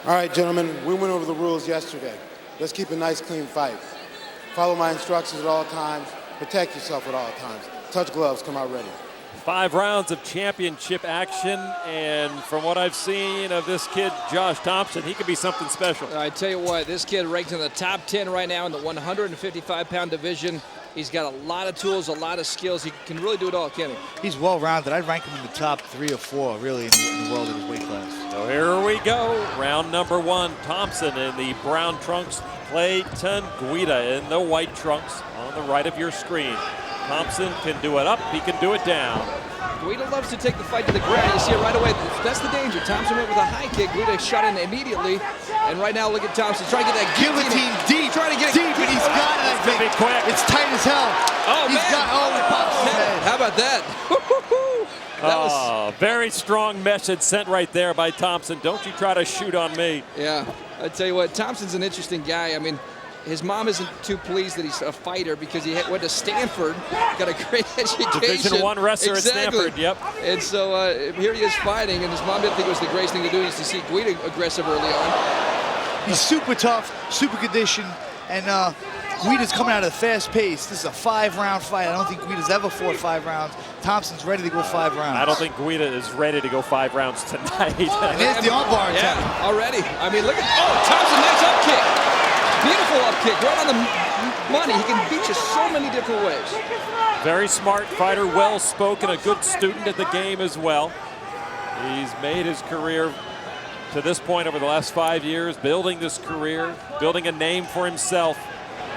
All right, gentlemen, we went over the rules yesterday. Let's keep a nice, clean fight. Follow my instructions at all times. Protect yourself at all times. Touch gloves, come out ready. 5 rounds of championship action, and from what I've seen of this kid, Josh Thomson, he could be something special. I tell you what, this kid ranked in the top 10 right now in the 155-pound division. He's got a lot of tools, a lot of skills. He can really do it all, can't he? He's well-rounded. I'd rank him in the top 3 or 4, really, in the world of his weight class. So here we go. Round number 1. Thomson in the brown trunks. Clayton Guida in the white trunks on the right of your screen. Thomson can do it up. He can do it down. Guida loves to take the fight to the ground. You see it right away. That's the danger. Thomson went with a high kick. Guida shot in immediately. And right now, look at Thomson trying to get that guillotine deep. Trying to get it deep, and he's got it, I think. Be quick. It's tight as hell. Oh, he's man. It pops his head. How about that? That was very strong message sent right there by Thomson. Don't you try to shoot on me. Yeah, I tell you what, Thompson's an interesting guy. I mean, his mom isn't too pleased that he's a fighter because he went to Stanford, got a great education. Division I wrestler exactly. at Stanford, yep. And so here he is fighting, and his mom didn't think it was the greatest thing to do is to see Guida aggressive early on. He's super tough, super conditioned, and Guida's coming out at a fast pace. This is a 5-round fight. I don't think Guida's ever fought 5 rounds. Thompson's ready to go 5 rounds. I don't think Guida is ready to go 5 rounds tonight. And there's the armbar attack. Yeah, already. I mean, look at, Thompson, nice up kick. Beautiful up kick, right on the money. He can beat you so many different ways. Very smart fighter, well-spoken, a good student at the game as well. He's made his career to this point over the last 5 years, building this career, building a name for himself.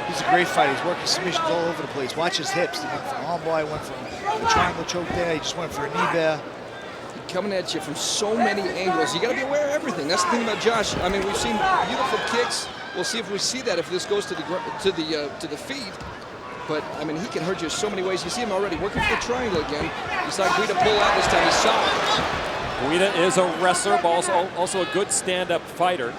He's a great fighter. He's working submissions all over the place. Watch his hips. He went for an armbar, he went for a triangle choke there. He just went for a knee bear. Coming at you from so many angles. You got to be aware of everything. That's the thing about Josh. I mean, we've seen beautiful kicks. We'll see if we see that if this goes to the feet. But I mean, he can hurt you so many ways. You see him already working for the triangle again. You saw Guida pull out this time. He saw it. Guida is a wrestler, but also a good stand-up fighter.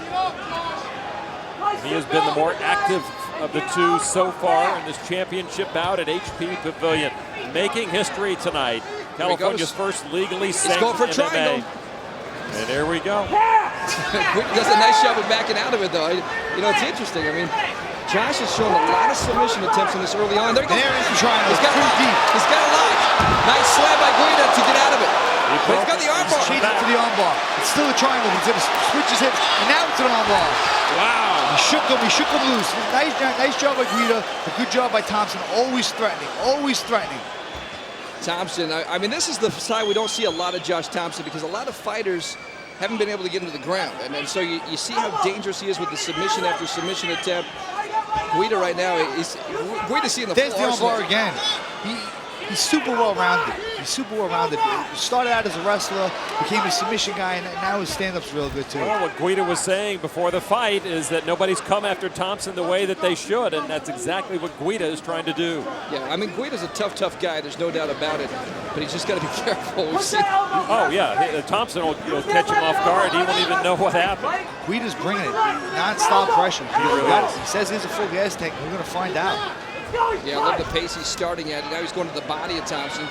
He has been the more active of the two so far in this championship bout at HP Pavilion. Making history tonight. California's first legally sanctioned for triangle. MMA. And here we go. Guida does a nice job of backing out of it, though. You know, it's interesting. I mean, Josh has shown a lot of submission attempts in this early on. There he goes. There is the triangle. He's got a lock. He's got a lock. Nice slap by Guida to get out of it. But he's got the armbar. He's changing to the armbar. It's still a triangle. He's going to switch his hips, and now it's an armbar. Wow. He shook him loose. Nice job by Guida. A good job by Thomson. Always threatening. Always threatening. Thompson, I mean, this is the side we don't see a lot of Josh Thomson because a lot of fighters haven't been able to get into the ground. And so you see how dangerous he is with the submission after submission attempt. Guida right now, Guida's seeing the full arsenal. There's the armbar again. He's super well-rounded. He's super well-rounded. He started out as a wrestler, became a submission guy, and now his stand-up's real good, too. Well, what Guida was saying before the fight is that nobody's come after Thomson the way that they should, and that's exactly what Guida is trying to do. Yeah, I mean, Guida's a tough guy. There's no doubt about it. But he's just got to be careful. We've seen. Oh, yeah. Thompson will catch him off guard. He won't even know what happened. Guida's bringing it. Non-stop pressure. He says he's a full gas tank. We're going to find out. Yeah, I love the pace he's starting at. Now he's going to the body of Thomson.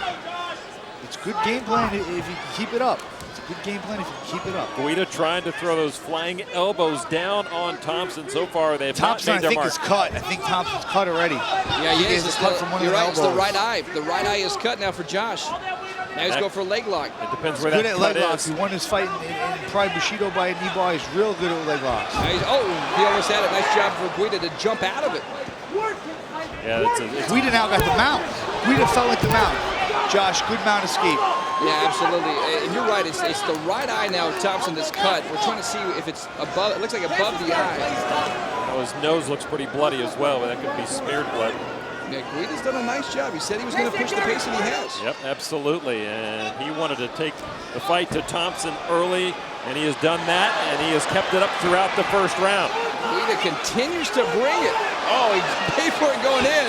It's a good game plan if you can keep it up. It's a good game plan if you can keep it up. Guida trying to throw those flying elbows down on Thompson. So far, they've not made their mark. Is cut. I think Thompson's cut already. Yeah, he is. Cut from one of the elbows. It's the right eye. The right eye is cut now for Josh. Now he's going for a leg lock. It depends where that cut is. Good at leg locks. He won his fight in Pride Bushido by a knee bar. He's real good at leg locks. He almost had it. Nice job for Guida to jump out of it. Yeah, Guida now got the mount. Guida fell into mount. Josh, good mount escape. Yeah, absolutely. And you're right. It's the right eye now of Thomson that's cut. We're trying to see if it's above. It looks like above the eye. His nose looks pretty bloody as well, but that could be smeared blood. Yeah, Guida's done a nice job. He said he was going to push the pace, and he has. Yep, absolutely. And he wanted to take the fight to Thomson early, and he has done that, and he has kept it up throughout the first round. Guida continues to bring it. Oh, he paid for it going in.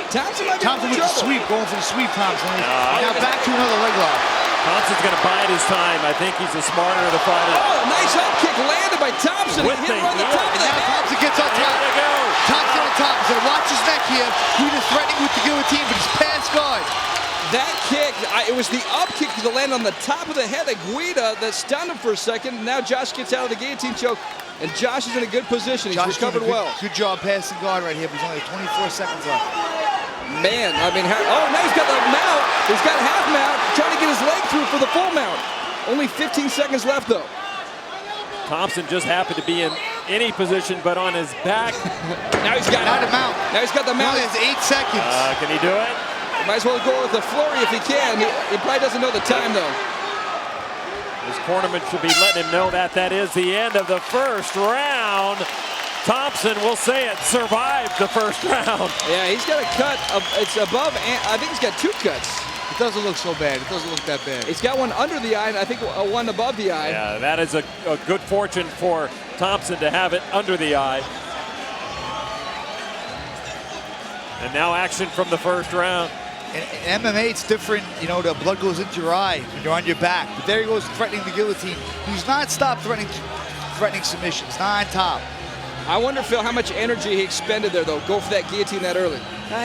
Thompson might be Thompson with the sweep, going for the sweep, Thompson. Now back to another leg lock. Thompson's going to bide his time. I think he's a smarter of the fighter. Oh, nice up kick landed by Thompson. He hit him on the top of the head. Thompson gets on top. Thompson on top. So watch his neck here. Guida threatening with the guillotine, but he's past guard. That kick, it was the up kick to land on the top of the head of Guida that stunned him for a second. Now Josh gets out of the guillotine choke. And Josh is in a good position. He's Josh recovered well. Good job passing guard right here, but he's only 24 seconds left. Man, I mean, oh, now he's got the mount. He's got half mount, trying to get his leg through for the full mount. Only 15 seconds left, though. Thompson just happened to be in any position but on his back. Now he's got the mount. Now he's got the He mount. only has 8 seconds. Can he do it? Might as well go with a flurry if he can. He probably doesn't know the time, though. His cornerman should be letting him know that that is the end of the first round. Thompson will say it survived the first round. Yeah, he's got a cut. It's above, I think he's got 2 cuts. It doesn't look so bad. It doesn't look that bad. He's got one under the eye, and I think one above the eye. Yeah, that is a good fortune for Thompson to have it under the eye. And now action from the first round. In MMA, it's different. You know, the blood goes into your eye when you're on your back. But there he goes, threatening the guillotine. He's not stopped threatening submissions. Not on top. I wonder, Phil, how much energy he expended there, though. Go for that guillotine that early.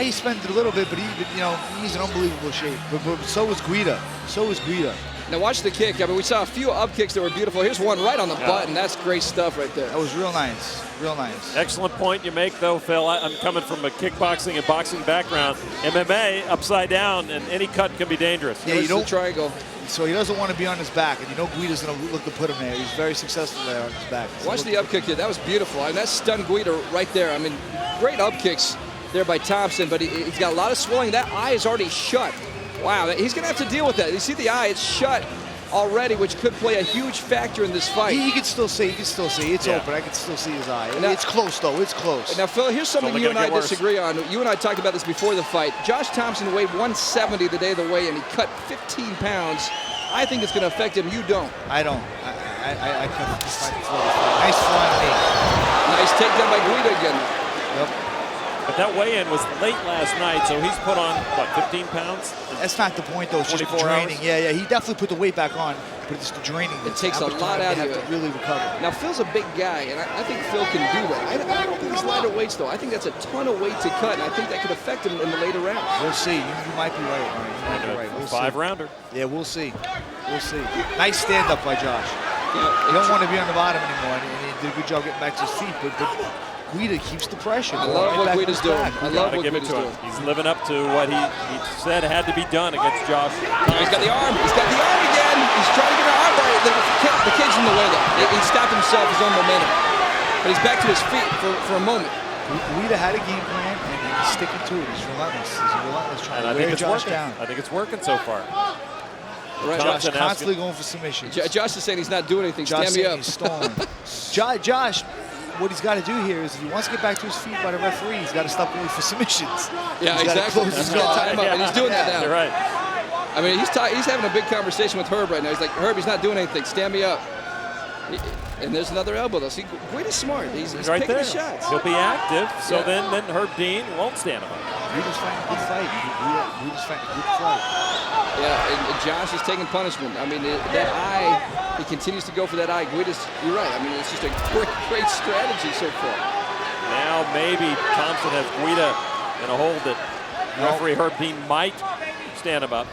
He spent a little bit, but he's in unbelievable shape. But so was Guida. So was Guida. Now watch the kick. I mean, we saw a few up kicks that were beautiful. Here's one right on the button. That's great stuff right there. That was real nice. Real nice. Excellent point you make, though, Phil. I'm coming from a kickboxing and boxing background. MMA, upside down, and any cut can be dangerous. Yeah, you don't triangle. So he doesn't want to be on his back, and you know Guida's going to look to put him there. He's very successful there on his back. Watch the up kick here. That was beautiful. I mean, that stunned Guida right there. I mean, great up kicks there by Thompson, but he's got a lot of swelling. That eye is already shut. Wow, he's going to have to deal with that. You see the eye, it's shut already, which could play a huge factor in this fight. He can still see. It's open. I can still see his eye. Now, it's close, though. It's close. Now, Phil, here's something you and I disagree on. You and I talked about this before the fight. Josh Thompson weighed 170 the day of the weigh-in. He cut 15 pounds. I think it's going to affect him. You don't. I don't. I cut this fight before the fight. Nice flying knee. Nice takedown by Guida again. Yep. But that weigh-in was late last night, so he's put on, what, 15 pounds? That's not the point, though. It's just the draining. Yeah. He definitely put the weight back on, but it's the draining. It takes a lot out of you. To really recover. Now, Phil's a big guy, and I think Phil can do that. I don't think he's lighter weights, though. I think that's a ton of weight to cut, and I think that could affect him in the later rounds. We'll see. You might be right, Ryan. You might be right. We'll see. 5-rounder. Yeah, we'll see. We'll see. Nice stand-up by Josh. Yeah, you don't want to be on the bottom anymore, and he did a good job getting back to his feet, but Guida keeps the pressure. I love what Guida's doing. I love what Guida's doing. He's living up to what he said had to be done against Josh. He's got the arm. He's got the arm again. He's trying to get an arm right. The kid's in the way, though. He stopped himself, his own momentum. But he's back to his feet for a moment. Guida had a game plan, and he's sticking to it. He's relentless. He's relentless trying to wear Josh down. I think it's working so far. Right. Josh constantly going for submissions. Josh is saying he's not doing anything. Josh Stand me up. He's stalling. Josh, what he's got to do here is if he wants to get back to his feet by the referee, he's got to stop going for submissions. Yeah, he's exactly. He's got to tie him up, and he's doing that now. You're right. I mean, he's having a big conversation with Herb right now. He's like, Herb, he's not doing anything. Stand me up. And there's another elbow, though. See, Guida's smart. He's right picking there. the shots. He'll be active, so then Herb Dean won't stand him up. Guida's fighting a good fight. Guida's fighting a good fight. Yeah, and Josh is taking punishment. I mean, that eye, he continues to go for that eye. Guida's, you're right. I mean, it's just a great strategy so far. Now maybe Thompson has Guida in a hold that referee Herb Dean might stand him up.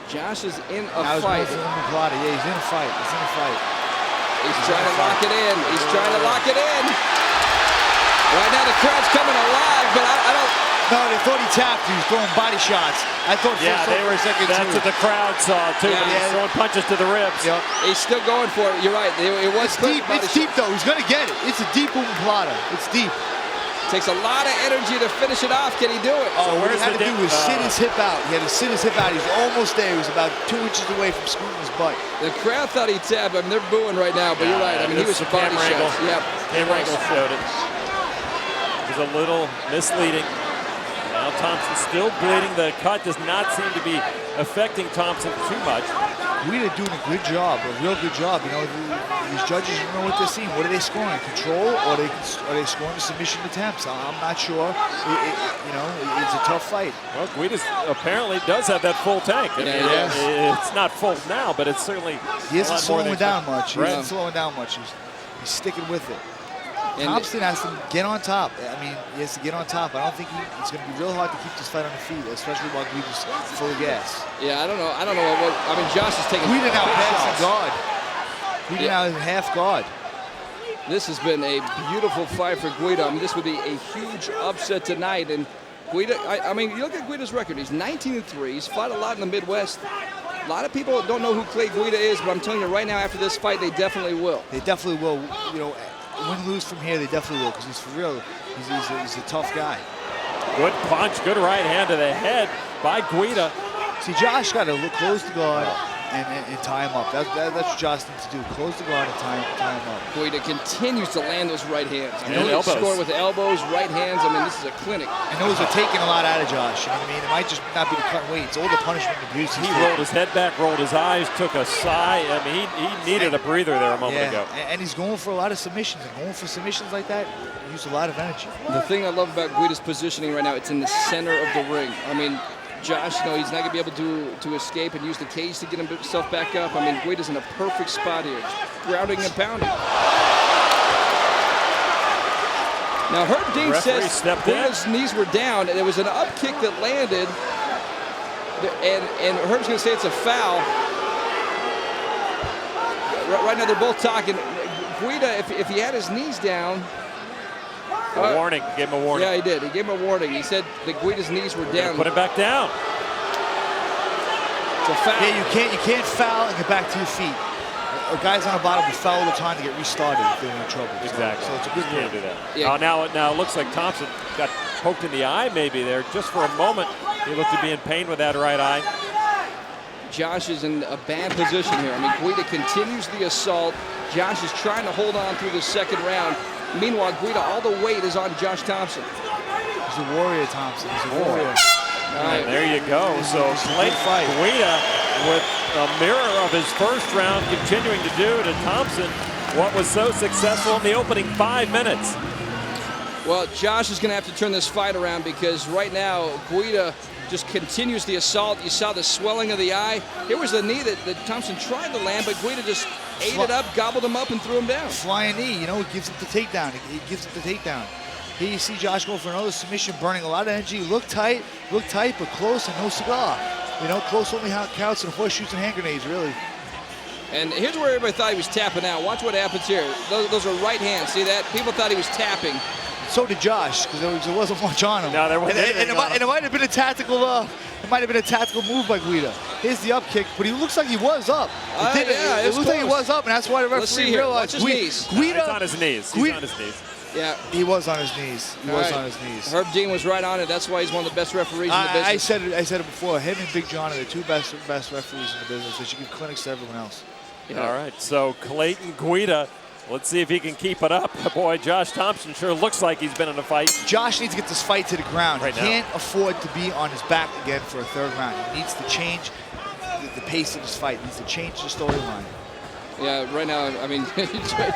Josh is in a fight. Yeah, he's in a fight. He's in a fight. He's trying to lock it in. He's trying to lock it in. Right now the crowd's coming alive, but I don't. No, they thought he tapped. He was throwing body shots. I thought they were. That's what the crowd saw too. Yeah, but he's throwing punches to the ribs. Yep. He's still going for it. You're right. It was deep. It's deep though. He's gonna get it. It's a deep plata. It's deep. Takes a lot of energy to finish it off. Can he do it? Oh, what he had to do was sit his hip out. He had to sit his hip out. He's almost there. He was about 2 inches away from screwing his butt. The crowd thought he tapped. I mean, they're booing right now, but you're right. I mean, he was a body shot. Yeah, camera angle showed it. It was a little misleading. Now Thompson's still bleeding. The cut does not seem to be affecting Thompson too much. Guida doing a good job, a real good job. You know, these judges know what they're seeing. What are they scoring? Control, or are they scoring the submission attempts? I'm not sure. It's a tough fight. Well, Guida apparently does have that full tank. It's not full now, but it's certainly. He isn't slowing down much. He isn't slowing down much. He's sticking with it. And Thompson has to get on top. I mean, he has to get on top. I don't think it's going to be real hard to keep this fight on the feet, especially while Guida's full of gas. Yeah, I don't know. I mean, Josh is taking. Guida now passing guard. Guida now is half guard. This has been a beautiful fight for Guida. I mean, this would be a huge upset tonight. And Guida, I mean, you look at Guida's record. He's 19-3. He's fought a lot in the Midwest. A lot of people don't know who Clay Guida is, but I'm telling you right now, after this fight, they definitely will. They definitely will. You know, win, lose from here, they definitely will, because he's for real. He's a tough guy. Good punch, good right hand to the head by Guida. See, Josh got to close the guard and tie him up. That's what Josh needs to do. Close the guard and tie him up. Guida continues to land those right hands. And He'll elbows. score with elbows, right hands. I mean, this is a clinic. And those are taking a lot out of Josh. You know what I mean? It might just not be the cut weight. It's all the punishment and abuse. He rolled his head back, rolled his eyes, took a sigh. I mean, he needed a breather there a moment ago. And he's going for a lot of submissions. And going for submissions like that, he used a lot of energy. The thing I love about Guida's positioning right now, it's in the center of the ring. I mean, Josh, you know, he's not going to be able to escape and use the cage to get himself back up. I mean, Guida's in a perfect spot here, grounding and pounding. Now, Herb Dean says Guida's knees were down, and there was an up kick that landed, and Herb's going to say it's a foul. Right now, they're both talking. Guida, if he had his knees down, A warning. Gave him a warning. Yeah, he did. He gave him a warning. He said that Guida's knees were down. Put him back down. It's a foul. Yeah, you can't foul and get back to your feet. Guys on the bottom will foul all the time to get restarted if they're in trouble. Exactly. So it's a good rule. Can't do that. Yeah. Now it looks like Thompson got poked in the eye maybe there just for a moment. He looked to be in pain with that right eye. Josh is in a bad position here. I mean, Guida continues the assault. Josh is trying to hold on through the second round. Meanwhile, Guida, all the weight is on Josh Thompson. He's a warrior, Thompson. He's a warrior. All right. There you go. So Clay Guida with a mirror of his first round continuing to do to Thompson what was so successful in the opening 5 minutes. Well, Josh is going to have to turn this fight around because right now Guida just continues the assault. You saw the swelling of the eye. Here was the knee that Thompson tried to land, but Guida just ate it up, gobbled him up, and threw him down. Flying knee, you know, it gives it the takedown. It gives it the takedown. Here you see Josh go for another submission, burning a lot of energy. Look tight, but close and no cigar. You know, close only counts in horseshoes and hand grenades, really. And here's where everybody thought he was tapping out. Watch what happens here. Those are right hands. See that? People thought he was tapping. So did Josh, because there wasn't much on him. No, there wasn't. And it might have been a tactical. Move by Guida. Here's the up kick, but he looks like he was up. It looks like he was up, and that's why the referee realized. Watch his knees. He's on his knees. He's on his knees. Yeah, he was on his knees. He was on his knees. Herb Dean was right on it. That's why he's one of the best referees in the business. I said it before. Him and Big John are the two best referees in the business. They should give clinics to everyone else. Yeah. All right, so Clayton Guida, let's see if he can keep it up. Boy, Josh Thompson sure looks like he's been in a fight. Josh needs to get this fight to the ground. Right he can't afford to be on his back again for a third round. He needs to change the pace of his fight. He needs to change the storyline. Yeah, right now, I mean,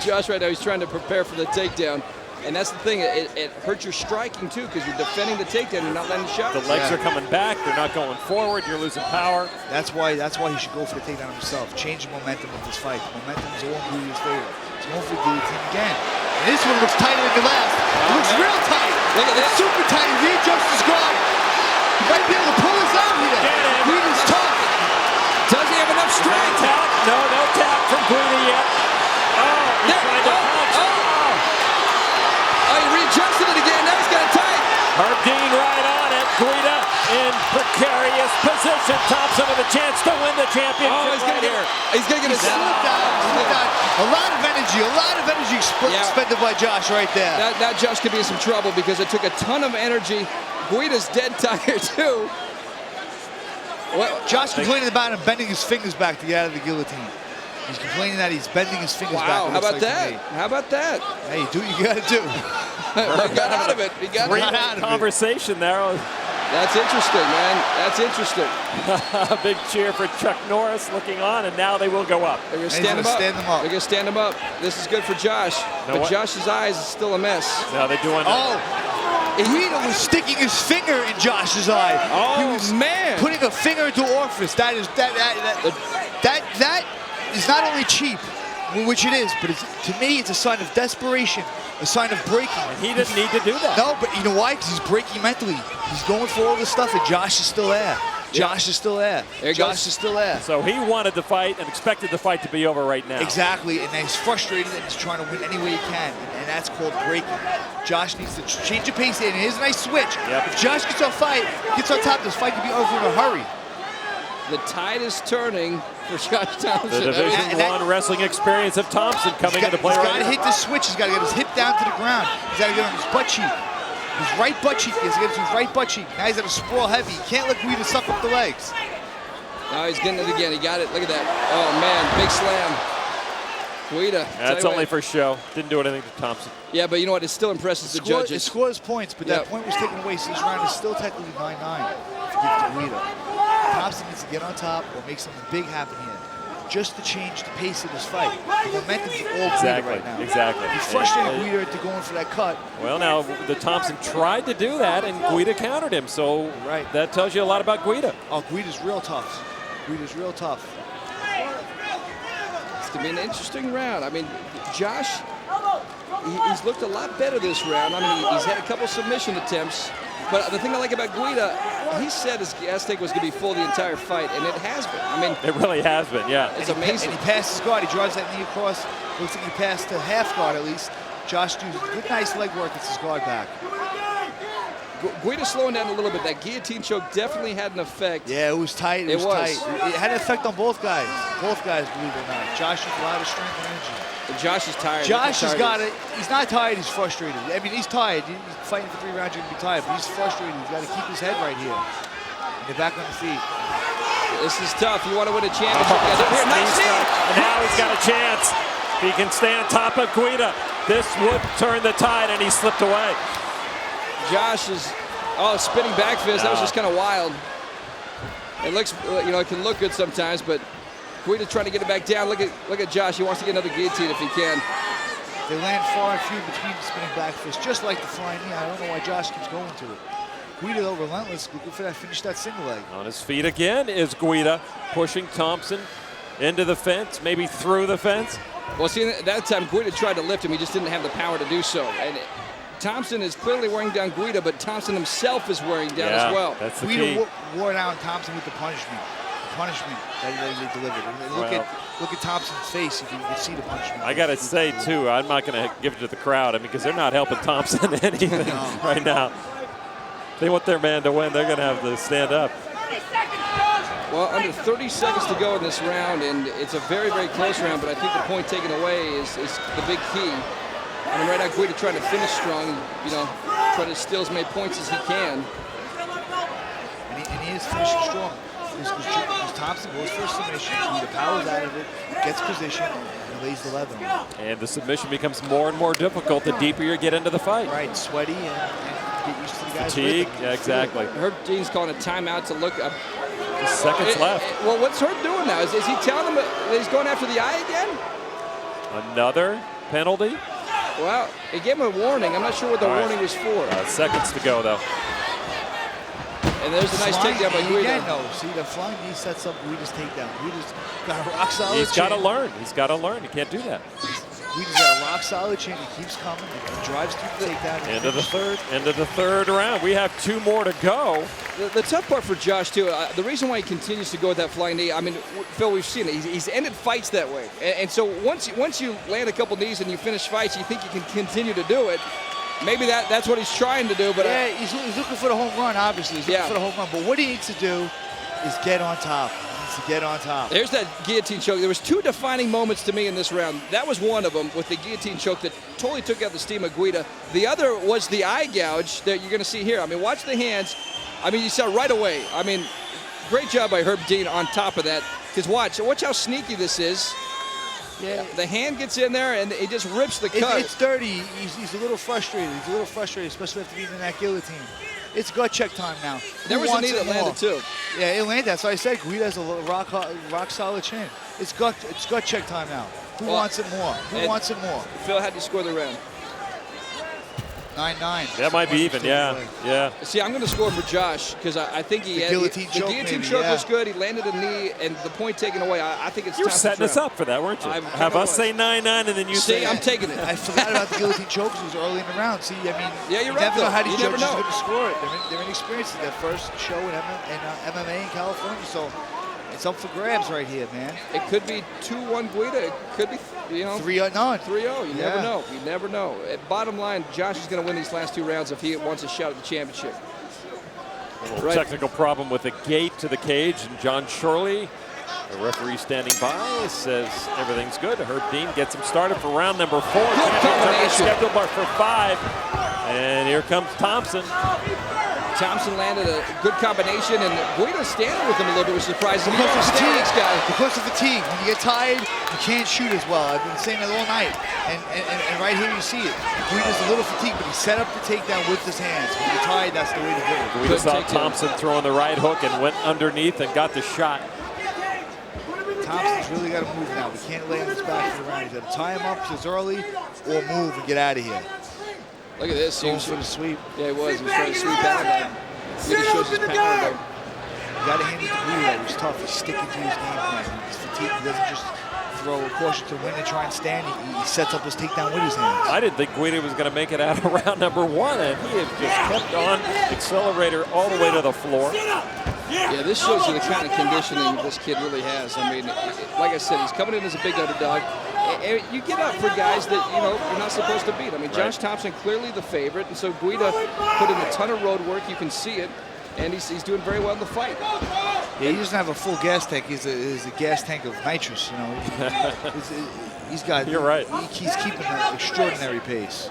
Josh right now, he's trying to prepare for the takedown. And that's the thing, it hurts your striking too because you're defending the takedown, you're not letting shots. The legs are coming back, they're not going forward, you're losing power. That's why he should go for the takedown himself. Change the momentum of this fight. The momentum is all in his favor. He's going for the guillotine again. And this one looks tighter than the last. It looks real tight. Look at this. It's super tight. He readjusts his guard. He might be able to pull this out here. Guida's tough. Does he have enough strength? No tap from Guida yet. Oh, he's trying to punch. Oh, he readjusted it again. Now he's got it tight. Herb Dean right on it. Guida in precarious position. Thompson with a chance to win the championship He's going to get a slip down. A lot of energy expended by Josh right there. Now Josh could be in some trouble because it took a ton of energy. Guida's dead tired too. Josh complaining about him bending his fingers back to get out of the guillotine. He's complaining that he's bending his fingers back. Wow, how about that? How about that? Hey, you do what you got to do. He got out of it. He got out of it. Conversation there. That's interesting, man. That's interesting. A big cheer for Chuck Norris looking on, and now they will go up. They're going to stand him up. They're going to stand him up. This is good for Josh. But Josh's eyes is still a mess. Now they're doing Guida was sticking his finger in Josh's eye. Oh, he was man. Putting a finger into orifice. That is not only cheap, which it is, but to me it's a sign of desperation, a sign of breaking. And he didn't need to do that. No, but you know why? Because he's breaking mentally. He's going for all this stuff, and Josh is still there. Josh is still there. Josh is still there. So he wanted the fight and expected the fight to be over right now. Exactly, and he's frustrated and he's trying to win any way he can, and that's called breaking. Josh needs to change the pace, and here's a nice switch. Yep. If Josh gets on top, this fight could be over in a hurry. The tide is turning for Josh Thomson. The Division I wrestling experience of Thomson coming into play He's right got to now. hit the switch. He's got to get his hip down to the ground. He's got to get on his butt cheek. His right butt cheek. He's got to get to his right butt cheek. Now he's got to sprawl heavy. He can't let Guida suck up the legs. Now he's getting it again. He got it. Look at that. Oh, man. Big slam. Guida. That's only for show. Didn't do anything to Thomson. Yeah, but you know what? It still impresses the judges. It scores points, but that point was taken away, so this round is still technically 9-9 if you give it to Guida. Thomson needs to get on top or make something big happen here, just to change the pace of this fight. The momentum's all Guida right now. Exactly. He's frustrated Guida into going for that cut. Well, now the Thomson tried to do that, and Guida countered him. So that tells you a lot about Guida. Oh, Guida's real tough. Guida's real tough. It's going to be an interesting round. I mean, Josh, he's looked a lot better this round. I mean, he's had a couple submission attempts. But the thing I like about Guida, he said his gas tank was going to be full the entire fight, and it has been. I mean, it really has been, yeah. It's amazing. And he passed his guard. He drives that knee across. Looks like he passed to half guard at least. Josh does good, nice leg work. Gets his guard back. Guida's slowing down a little bit. That guillotine choke definitely had an effect. Yeah, it was tight. It was tight. It had an effect on both guys. Both guys, believe it or not. Josh has a lot of strength and energy. And Josh is tired. Josh has got it. He's not tired. He's frustrated. I mean, he's tired. He's fighting for 3 rounds. You're gonna be tired, but he's frustrated. He's got to keep his head right here. And they're back on the feet. This is tough. You want to win a championship. Now he's got a chance. If he can stay on top of Guida, this would turn the tide, and he slipped away. Josh is, spinning back fist. That was just kind of wild. It looks, it can look good sometimes, but Guida trying to get it back down. Look at Josh. He wants to get another guillotine if he can. They land far and few between the spinning back fist, just like the flying knee. I don't know why Josh keeps going to it. Guida, though, relentless. Looking for that, finish that single leg. On his feet again is Guida, pushing Thomson into the fence, maybe through the fence. Well, see, that time Guida tried to lift him. He just didn't have the power to do so. And Thomson is clearly wearing down Guida, but Thomson himself is wearing down as well. That's the key. Guida wore down Thomson with the punishment. Punishment that they delivered. And look at Thompson's face if you can see the punishment. I got to say, too, I'm not going to give it to the crowd because they're not helping Thomson anything right now. They want their man to win. They're going to have to stand up. Well, under 30 seconds to go in this round, and it's a very, very close round, but I think the point taken away is the big key. I mean, right now, Guida trying to finish strong, trying to steal as many points as he can. And he is finishing strong. Because Thomson goes for a submission, Guida powers out of it, gets position, and lays the leather. And the submission becomes more and more difficult the deeper you get into the fight. Right, sweaty and get used to the guy's fatigue, rhythm. yeah, exactly. Herb Dean's calling a timeout to look up. Seconds left. Well, what's Herb doing now? Is he telling him that he's going after the eye again? Another penalty? Well, he gave him a warning. I'm not sure what the warning was for. Seconds to go, though. And there's a nice takedown by Guida. Again, no. See, the flying knee sets up Guida's takedown. Guida's got a rock solid He's got to learn. He's got to learn. He can't do that. Guida's got a rock solid chin. He keeps coming. He drives through the takedown. Into the third round. We have 2 more to go. The tough part for Josh, too, the reason why he continues to go with that flying knee, I mean, Phil, we've seen it. He's ended fights that way. And so once you land a couple knees and you finish fights, you think you can continue to do it. Maybe that's what he's trying to do. But yeah, he's looking for the home run, obviously. He's looking for the home run. But what he needs to do is get on top. He needs to get on top. There's that guillotine choke. There was 2 defining moments to me in this round. That was one of them with the guillotine choke that totally took out the steam of Guida. The other was the eye gouge that you're going to see here. I mean, watch the hands. I mean, you saw right away. I mean, great job by Herb Dean on top of that. Because watch how sneaky this is. Yeah, the hand gets in there and he just rips the cut. It's dirty. He's a little frustrated. He's a little frustrated, especially after being in that guillotine. It's gut check time now. There was a knee that landed too. Yeah, it landed. That's why I said Guida has a rock solid chin. It's gut check time now. Who wants it more? Who wants it more? Phil, how do you score the round? 9-9. That might be even, yeah. Yeah. See, I'm going to score for Josh because I think The guillotine choke, the guillotine maybe, choke yeah. was good. He landed a knee, and the point taken away. I think it's You were time setting to us up for that, weren't you? I Have kinda us say 9-9 and then you See, say... I'm taking it. I forgot about the guillotine choke because it was early in the round. See, I mean, Yeah, you're you right, never know though. how these You never judges are know. going to score it. They're inexperienced in their first show in MMA in California, so it's up for grabs right here, man. It could be 2-1 Guida. It could be, 3-0. 3-0. You never Yeah. know. You never know. Bottom line, Josh is going to win these last 2 rounds if he wants a shot at the championship. Technical problem with the gate to the cage, and John Shirley, the referee standing by, says everything's good. Herb Dean gets him started for round number 4. combination. Scheduled for 5. And here comes Thompson. Thompson landed a good combination, and Guida's standing with him a little bit, which surprises me. Because of fatigue, This guy. Because of fatigue. When you get tired, you can't shoot as well. I've been saying that all night. And right here you see it. Guida's a little fatigued, but he set up the takedown with his hands. When you're tired, that's the way to do it. We saw Thompson throwing the right hook and went underneath and got the shot. Thompson's really got to move now. We can't lay on his back for the round. He's got to tie him up as early or move and get out of here. Look at this. Going for the sweep. Yeah, he was. He was trying to sweep out. Guida shows his power, though. You got to hand it to Guida. He's tough. He's sticking to his game plan. He's fatigued. He doesn't just throw a caution to win and try and stand. He sets up his takedown with his hands. I didn't think Guida was going to make it out of round number 1, and he has just kept on accelerator all the way to the floor. Yeah, this shows you the kind of conditioning this kid really has. I mean, like I said, he's coming in as a big underdog. And you get up for guys that, you're not supposed to beat. I mean, Josh Thompson clearly the favorite, and so Guida put in a ton of road work. You can see it, and he's doing very well in the fight. Yeah, he doesn't have a full gas tank. He's a gas tank of nitrous, He's got. You're right. He's keeping an extraordinary pace.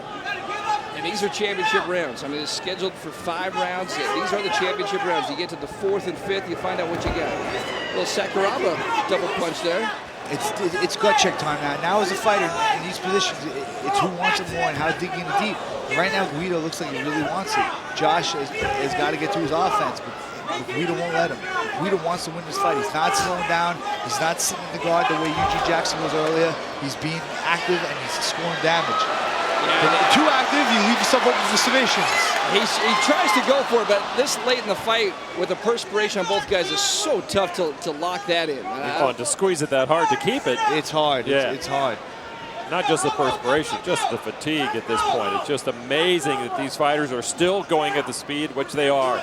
And these are championship rounds. I mean, it's scheduled for 5 rounds. These are the championship rounds. You get to the 4th and 5th, you find out what you got. A little Sakuraba double punch there. It's gut check time now. Now as a fighter in these positions, it's who wants it more and how digging in deep. Right now, Guida looks like he really wants it. Josh has got to get to his offense, but Guida won't let him. Guida wants to win this fight. He's not slowing down. He's not sitting in the guard the way Eugene Jackson was earlier. He's being active and he's scoring damage. Too active, you leave yourself open for submissions. He tries to go for it, but this late in the fight with the perspiration on both guys is so tough to lock that in. And to squeeze it that hard to keep it. It's hard. Yeah. It's hard. Not just the perspiration, just the fatigue at this point. It's just amazing that these fighters are still going at the speed which they are.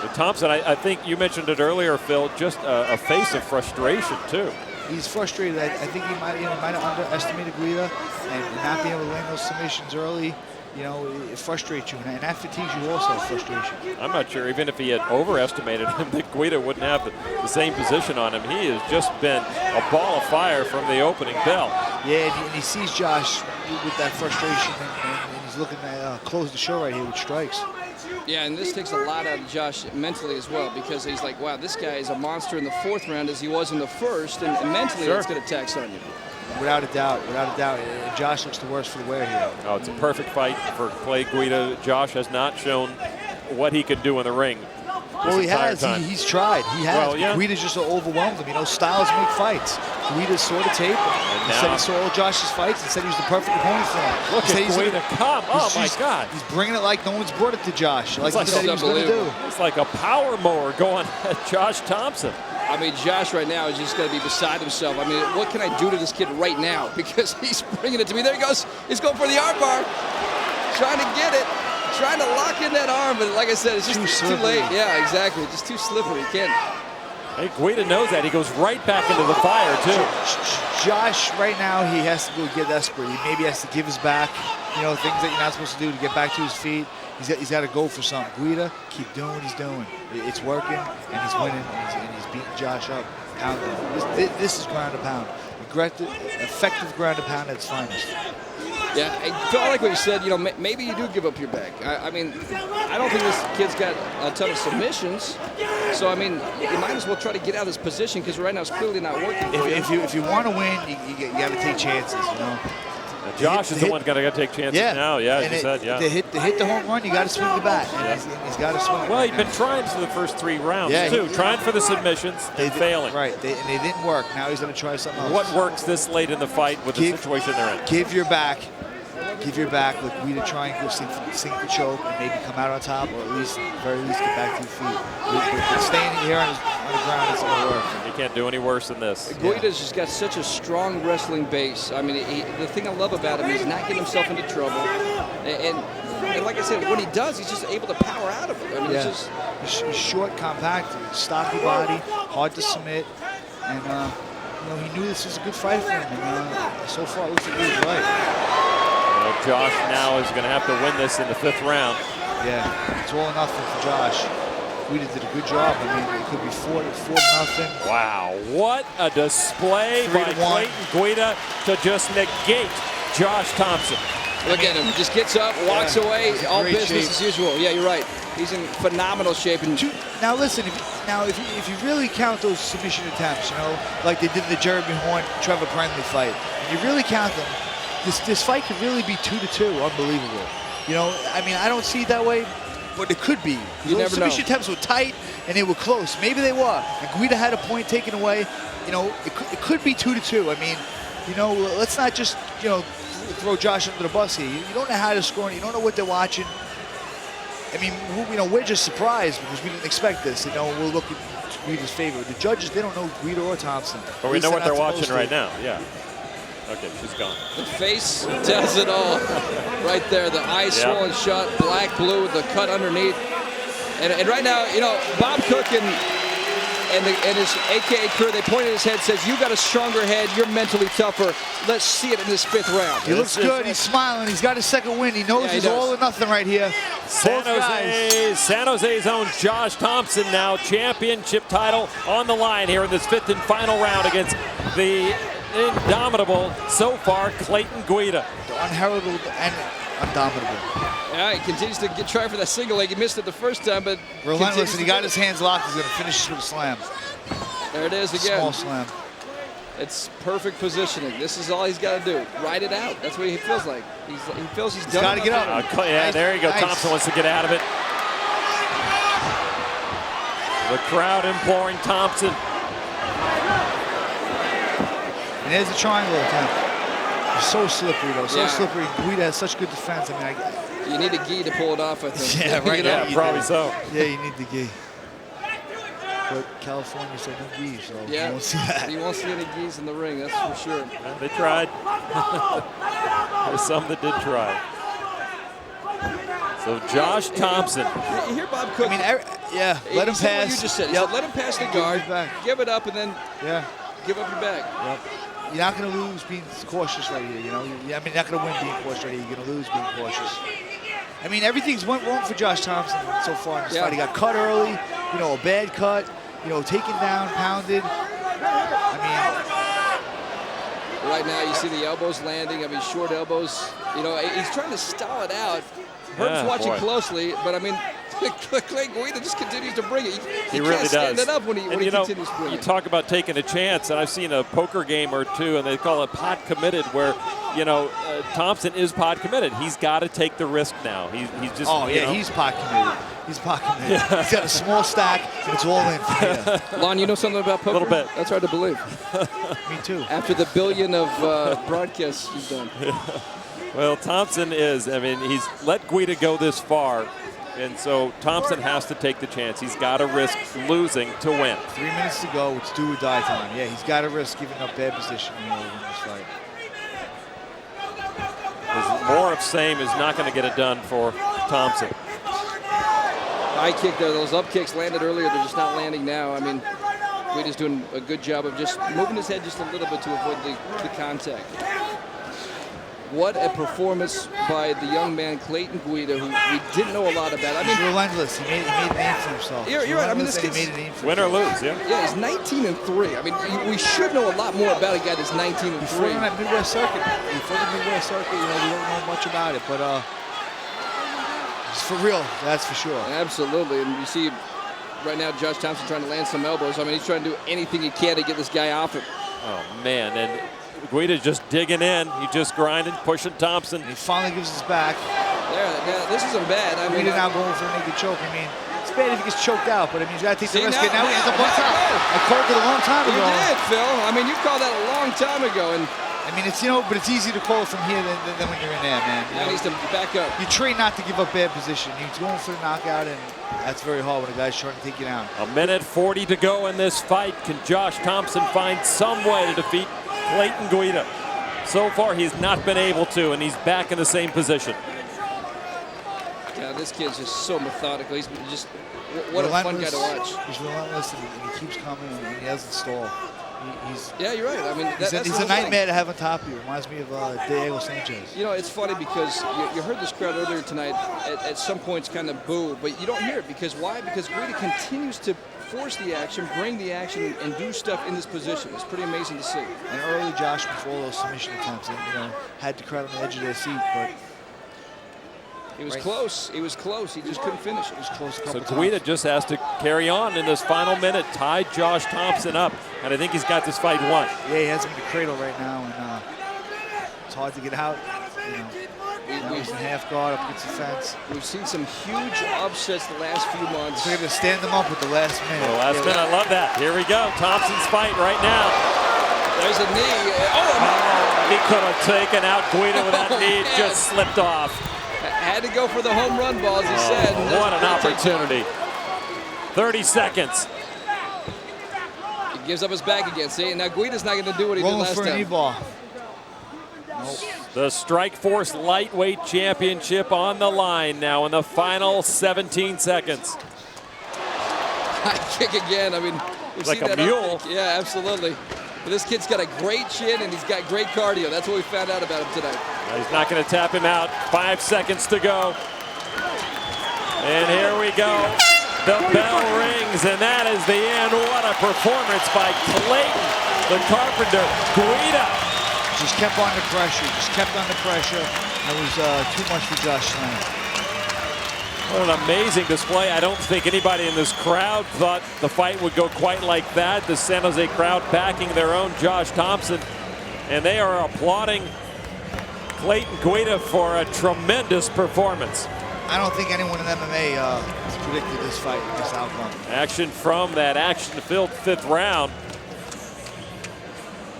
But Thompson, I think you mentioned it earlier, Phil, just a face of frustration, too. He's frustrated. I think he might have underestimated Guida and not being able to land those submissions early. It frustrates you, and that fatigues you also, frustration. I'm not sure, even if he had overestimated him, that Guida wouldn't have the same position on him. He has just been a ball of fire from the opening bell. Yeah, and he sees Josh with that frustration, and he's looking to close the show right here with strikes. Yeah, and this takes a lot out of Josh mentally as well, because he's like, wow, this guy is a monster in the 4th round as he was in the 1st, and mentally it's going to tax on you. Without a doubt, And Josh looks the worst for the wear here. Oh, it's a perfect fight for Clay Guida. Josh has not shown what he can do in the ring. Well, he has. He's tried. He has. Well, yeah. Guida just overwhelmed him. Styles make fights. Guida saw the tape. He said he saw all Josh's fights and said he was the perfect opponent for him. Look at Guida come. Oh, my God. He's bringing it like no one's brought it to Josh. Like he It's said he was going to do. It's like a power mower going at Josh Thompson. I mean, Josh right now is just going to be beside himself. I mean, what can I do to this kid right now? Because he's bringing it to me. There he goes. He's going for the arm bar. Trying to get it. Trying to lock in that arm, but like I said, it's just too late. Yeah, exactly. Just too slippery. Can't. Hey, Guida knows that. He goes right back into the fire, too. Josh, right now, he has to go get desperate. He maybe has to give his back, things that you're not supposed to do to get back to his feet. He's got to go for something. Guida, keep doing what he's doing. It's working, and he's winning, and he's beating Josh up. This is ground and pound. Effective ground and pound at its finest. Yeah, I like what you said. Maybe you do give up your back. I mean, I don't think this kid's got a ton of submissions. So, I mean, you might as well try to get out of this position because right now it's clearly not working. If you want to win, you got to take chances, Now Josh is the one got to take chances now. Yeah, as you said, To hit the home run, you got to swing the bat. And he's got to swing. Well, he'd been trying for the first 3 rounds, too. Trying for the submissions and failing. Right, and they didn't work. Now he's going to try something else. What works this late in the fight with the situation they're in? Give your back. Give your back. Look, Guida try and go sink the choke and maybe come out on top, or at least, very least, get back to your feet. But staying here on the ground isn't going to work. He can't do any worse than this. Guida's just got such a strong wrestling base. I mean, the thing I love about him is not getting himself into trouble. And like I said, when he does, he's just able to power out of it. I mean, it's just... He's short, compact, stocky body, hard to submit. And, he knew this was a good fight for him. And so far, it looks like he was right. Josh now is going to have to win this in the 5th round. Yeah, it's all or nothing for Josh. Guida did a good job. I mean, it could be 4-0. Wow, what a display by Clayton Guida to just negate Josh Thomson. Look at him, just gets up, walks away, all business as usual. Yeah, you're right. He's in phenomenal shape. Now listen, if you really count those submission attempts, like they did in the Jeremy Horn, Trevor Prenley fight, if you really count them, this fight could really be 2-2. Unbelievable. I mean, I don't see it that way, but it could be. You never know. Submission attempts were tight and they were close. Maybe they were. And Guida had a point taken away. It could be 2-2. I mean, let's not just throw Josh under the bus here. You don't know how to score. You don't know what they're watching. I mean, we're just surprised because we didn't expect this. We'll look at Guida's favor. The judges, they don't know Guida or Thomson. But we know what they're watching right now. Yeah. Okay, she's gone. The face tells it all right there. The eyes swollen shut, black, blue, the cut underneath. And right now, Bob Cook and his AKA crew, they point at his head, says, you got a stronger head, you're mentally tougher. Let's see it in this 5th round. He looks good, he's smiling, he's got his 2nd win. He knows he's all or nothing right here. San Jose's own Josh Thomson now, championship title on the line here in this 5th and final round against the indomitable, so far, Clayton Guida. The unheralded and indomitable. Yeah, he continues to try for that single leg. He missed it the first time, but relentless, and he got his hands locked. He's going to finish this with a slam. There it is again. Small slam. It's perfect positioning. This is all he's got to do. Ride it out. That's what he feels like. He feels he's done. Got to get up. There you go. Nice. Thomson wants to get out of it. The crowd imploring Thomson. And there's a triangle attempt. He's so slippery, though. So slippery. Guida has such good defense. I mean, you need a gi to pull it off, I think. Yeah, right now. Yeah, probably so. Yeah, you need the gi. But California said no gi, so you won't see that. You won't see any gis in the ring, that's for sure. Yeah, they tried. There's some that did try. So Josh Thomson. You hear Bob Cook? I mean, let him pass. What you just said. He said, let him pass the guard, give it up, and then give up your back. Yep. You're not going to lose being cautious right here, I mean, you're not going to win being cautious right here. You're going to lose being cautious. I mean, everything's went wrong for Josh Thomson so far in this fight. He got cut early, a bad cut, taken down, pounded. I mean, right now you see the elbows landing. I mean, short elbows. He's trying to stall it out. Herb's watching closely, but I mean, Clayton Guida just continues to bring it. He really does. Stand it up when he continues to bring it. You talk about taking a chance, and I've seen a poker game or two, and they call it pot committed, where Thomson is pot committed. He's got to take the risk now. He's just. Oh yeah, he's pot committed. He's pot committed. Yeah. He's got a small stack, and it's all in. Lon, you know something about poker? A little bit. That's hard to believe. Me too. After the billion of broadcasts you've done. Well, Thomson is. I mean, he's let Guida go this far. And so Thomson has to take the chance. He's got to risk losing to win. 3 minutes to go. It's do or die time. Yeah, he's got to risk giving up bad position in this fight. More of same is not going to get it done for Thomson. High kick there. Those up kicks landed earlier. They're just not landing now. I mean, Guida's doing a good job of just moving his head just a little bit to avoid the contact. What a performance by the young man, Clayton Guida, who we didn't know a lot about. I mean, he's relentless. He made a name for himself. You're right. I mean, this kid's win or lose, yeah. Yeah, he's 19-3. I mean, we should know a lot more about a guy that's 19-3. Before that Midwest circuit, we don't know much about it, but it's for real. That's for sure. Absolutely, and you see right now Josh Thomson trying to land some elbows. I mean, he's trying to do anything he can to get this guy off him. Oh man, and Guida just digging in. He just grinding, pushing Thompson. He finally gives his back. There, this isn't bad. I mean, Guida now going for a naked choke. I mean, it's bad if he gets choked out, but I mean, he's got to take the risk. Now Now he ends up on top. I called it a long time ago. You did, Phil. I mean, you called that a long time ago, and I mean, it's but it's easy to call from here than when you're in there, man. he needs to back up. You train not to give up bad position. He's going for the knockout, and that's very hard when a guy's trying to take you down. A minute 40 to go in this fight. Can Josh Thompson find some way to defeat Clayton Guida? So far, he's not been able to, and he's back in the same position. Yeah, this kid's just so methodical. He's just what a fun guy to watch. He's relentless, and he keeps coming, and he doesn't stall. Yeah, you're right. I mean, he's a nightmare to have on top of you. Reminds me of Diego Sanchez. You know, it's funny because you heard this crowd earlier tonight at some points kind of boo, but you don't hear it because why? Because Guida continues to force the action, bring the action, and do stuff in this position. It's pretty amazing to see. And early Josh, before those submission attempts, had the crowd on the edge of their seat, but he was close. He was close. He just couldn't finish it. He was close a couple So Guida times. just has to carry on in this final minute, tie Josh Thompson up, and I think he's got this fight won. Yeah, he has him in the cradle right now, and it's hard to get out. He's in half guard up against the fence. We've seen some huge upsets the last few months. They're going to stand them up with the last minute. The last minute, I love that. Here we go. Thompson's fight right now. There's a knee. He could have taken out Guida with that knee. It just slipped off. Had to go for the home run ball, as he said. What an opportunity. 30 seconds. He gives up his back again. See, and now Guida's not going to do what he did last Rolling for a knee time. ball. The Strikeforce lightweight championship on the line now in the final 17 seconds. High kick again. I mean, we've Like seen a that mule. upkick. Yeah, absolutely. But this kid's got a great chin and he's got great cardio. That's what we found out about him tonight. He's not going to tap him out. 5 seconds to go. And here we go. The bell rings, and that is the end. What a performance by Clayton, the Carpenter Guida. Just kept under pressure. Just kept under pressure. It was too much for Josh tonight. What an amazing display. I don't think anybody in this crowd thought the fight would go quite like that. The San Jose crowd backing their own Josh Thompson, and they are applauding Clayton Guida for a tremendous performance. I don't think anyone in MMA predicted this fight, this outcome. Action from that action-filled 5th round.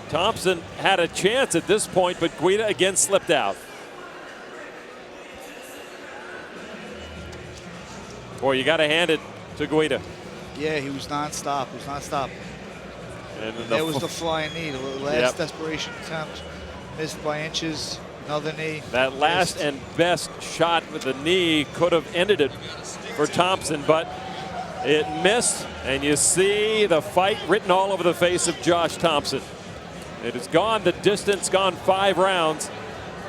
Thompson had a chance at this point, but Guida again slipped out. Boy, you got to hand it to Guida. Yeah, he was nonstop. He was nonstop. And There was the flying knee, the last desperation attempt. Missed by inches, another knee. That last and best shot with the knee could have ended it for Thompson, but it missed, and you see the fight written all over the face of Josh Thompson. It has gone the distance, gone 5 rounds.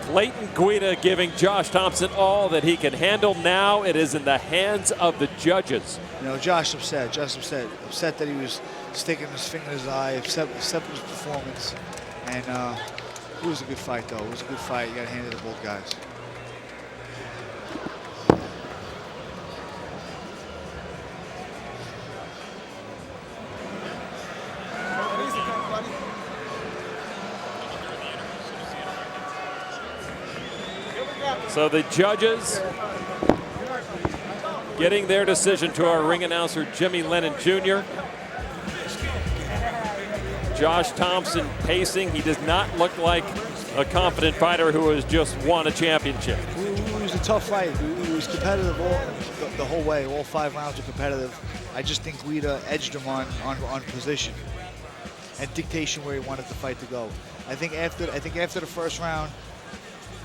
Clayton Guida giving Josh Thompson all that he can handle. Now it is in the hands of the judges. Josh upset. Upset that he was sticking his finger in his eye. Upset with his performance. And it was a good fight, though. It was a good fight. You got to hand it to both guys. So the judges getting their decision to our ring announcer, Jimmy Lennon Jr. Josh Thompson pacing. He does not look like a confident fighter who has just won a championship. It was a tough fight. It was competitive the whole way. All 5 rounds were competitive. I just think Guida edged him on position and dictation where he wanted the fight to go. I think after the first round,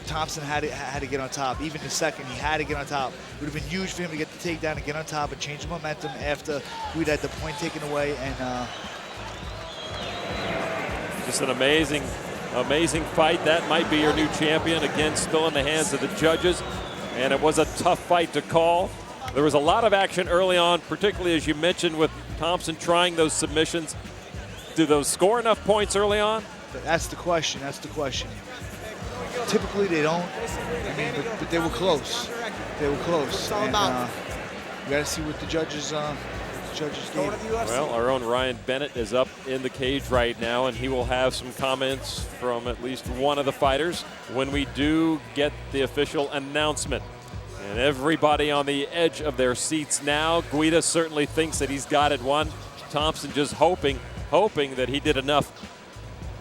Thompson had to get on top. Even the second, he had to get on top. It would have been huge for him to get the takedown and get on top and change the momentum after Guida had the point taken away. And just an amazing fight. That might be your new champion. Again, still in the hands of the judges. And it was a tough fight to call. There was a lot of action early on, particularly as you mentioned with Thompson trying those submissions. Do those score enough points early on? That's the question. Typically they don't. I mean, but they were close. They were close. And, you got to see what the judges judges gave him. Well, our own Ryan Bennett is up in the cage right now, and he will have some comments from at least one of the fighters when we do get the official announcement. And everybody on the edge of their seats now. Guida certainly thinks that he's got it won. Thomson just hoping that he did enough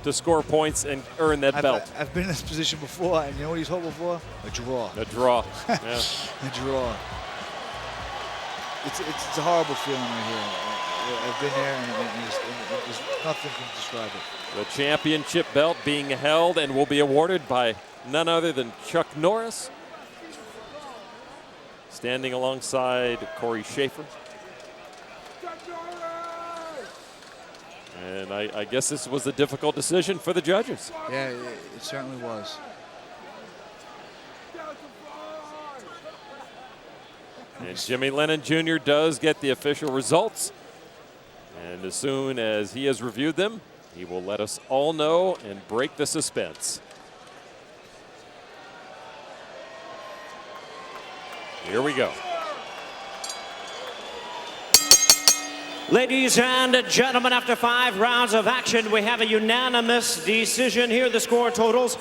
to score points and earn that belt. I've been in this position before, and you know what he's hoping for? A draw. A draw. Yeah. A draw. It's a horrible feeling right here. I've been there, and there's nothing can describe it. The championship belt being held and will be awarded by none other than Chuck Norris, standing alongside Corey Schaefer. And I guess this was a difficult decision for the judges. Yeah, it certainly was. And Jimmy Lennon Jr. does get the official results. And as soon as he has reviewed them, he will let us all know and break the suspense. Here we go. Ladies and gentlemen, after 5 rounds of action, we have a unanimous decision. Here are the score totals.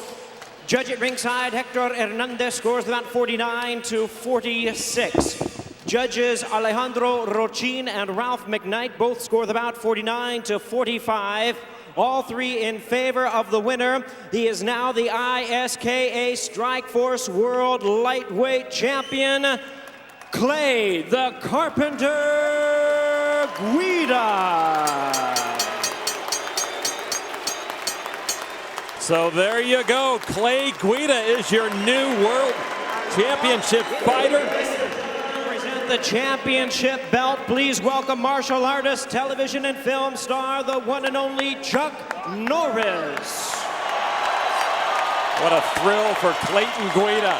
Judge at ringside, Hector Hernandez scores about 49-46. Judges Alejandro Rochin and Ralph McKnight both score about 49-45. All 3 in favor of the winner. He is now the ISKA Strikeforce World Lightweight Champion, Clay the Carpenter Guida. So there you go. Clay Guida is your new world championship fighter. Present the championship belt. Please welcome martial artist, television and film star, the one and only Chuck Norris. What a thrill for Clayton Guida.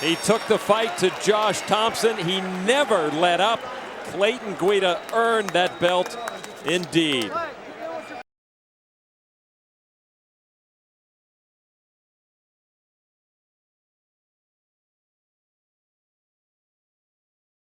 He took the fight to Josh Thomson. He never let up. Clayton Guida earned that belt indeed.